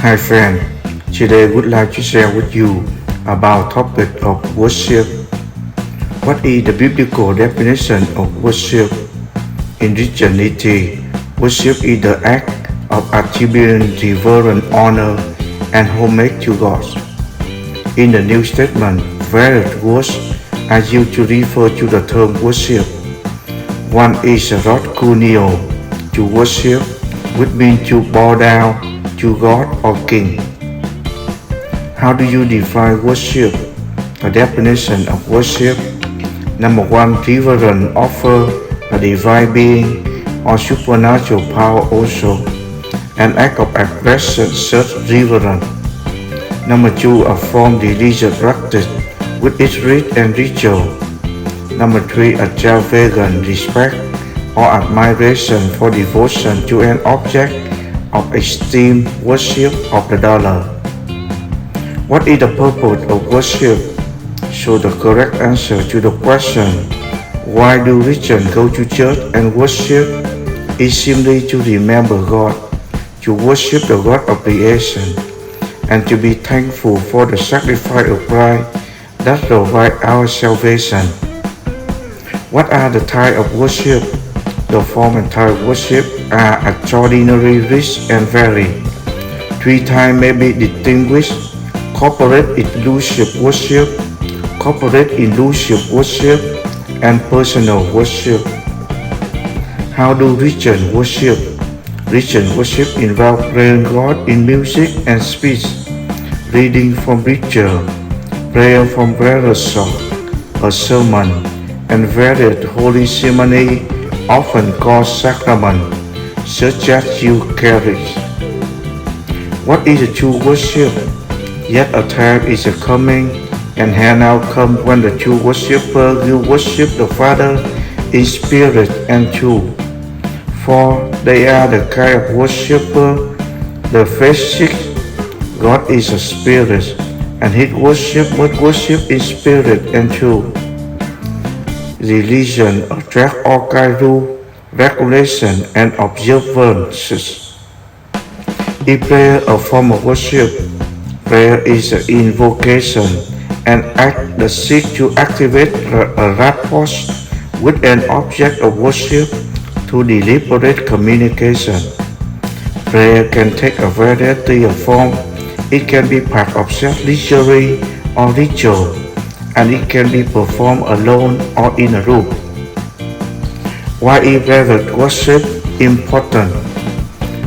Hi friend, today I would like to share with you about topic of worship. What is the biblical definition of worship? In Christianity, worship is the act of attributing reverence, honor, and homage to God. In the New Testament, various words are used to refer to the term worship. One is kunio, to worship, which means to bow down to God or King. How do you define worship? The definition of worship: number one, reverence, offer a divine being or supernatural power, also an act of aggression, such reverence. Number two, a form religious practice with its rite and ritual. Number three, a extravagant respect or admiration for devotion to an object of esteem, worship of the dollar. What is the purpose of worship? So the correct answer to the question, why do Christians go to church and worship, is simply to remember God, to worship the God of creation, and to be thankful for the sacrifice of Christ that provides our salvation. What are the types of worship? The form and type of worship are extraordinary, rich, and varied. Three types may be distinguished: corporate inclusive worship, corporate inclusive worship, and personal worship. How do Christians worship? Christian worship involves praising God in music and speech, reading from scripture, prayer from various songs, a sermon, and various holy ceremony, often called sacrament, such as Eucharist. What is a true worship? Yet a time is coming, and has now come, when the true worshipper will worship the Father in spirit and truth. For they are the kind of worshipper, the basic. God is a spirit, and his worship must worship in spirit and truth. Religion attracts all kinds of rules, regulations, and observances. Is prayer a form of worship? Prayer is an invocation, an act that seeks to activate a rapport with an object of worship to deliberate communication. Prayer can take a variety of forms. It can be part of self-liturgy or ritual, and it can be performed alone or in a group. Why is private worship important?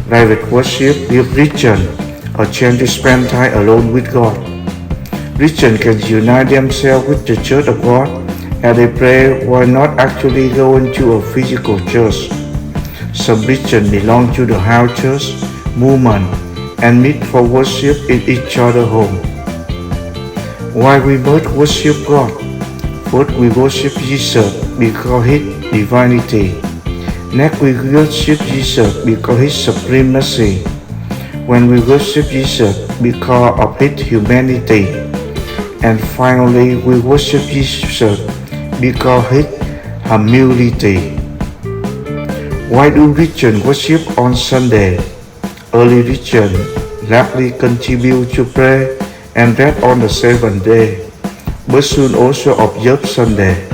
Private worship gives Christians a chance to spend time alone with God. Christians can unite themselves with the Church of God as they pray while not actually going to a physical church. Some Christians belong to the house church movement and meet for worship in each other's home. Why we must worship God? First, we worship Jesus because His divinity. Next, we worship Jesus because His supremacy. When we worship Jesus because of His humanity. And finally, we worship Jesus because of His humility. Why do Christians worship on Sunday? Early Christians largely contribute to prayer and rest on the seventh day, but soon also observe Sunday,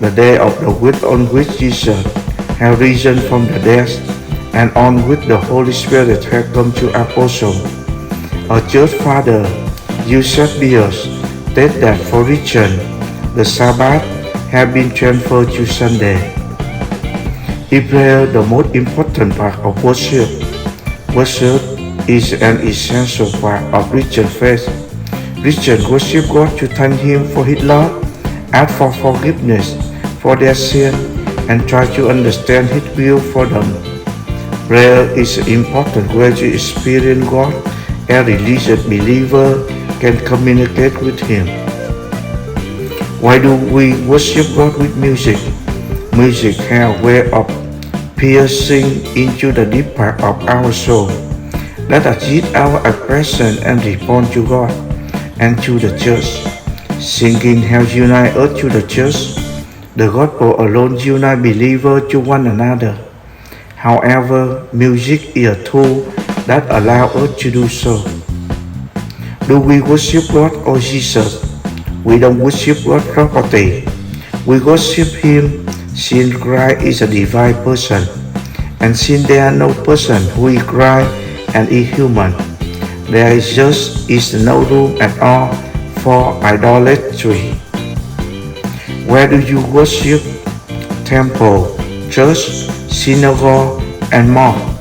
the day of the week on which Jesus has risen from the dead, and on which the Holy Spirit has come to apostles. Our church father, Eusebius, stated that for Christians, the Sabbath has been transferred to Sunday. Is prayer the most important part of worship? Worship is an essential part of Christian faith. Christians worship God to thank Him for His love, ask for forgiveness for their sin, and try to understand His will for them. Prayer is an important way to experience God. A religious believer can communicate with Him. Why do we worship God with music? Music has a way of piercing into the deep part of our soul. Let us use our expression and respond to God and to the church. Singing helps unite us to the church. The gospel alone unites believers to one another. However, music is a tool that allow us to do so. Do we worship God or Jesus? We don't worship God property. We worship Him since Christ is a divine person, and since there are no person who is Christ and is human, there is no room at all for idolatry. Where do you worship? Temple, church, synagogue, and mosque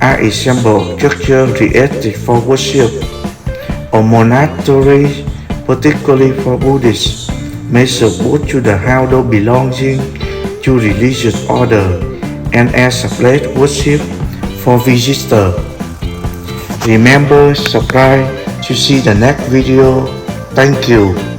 are examples structures created for worship. A monastery, particularly for Buddhists, may serve both to the household belonging to religious order and as a place of worship for visitors. Remember, subscribe to see the next video. Thank you.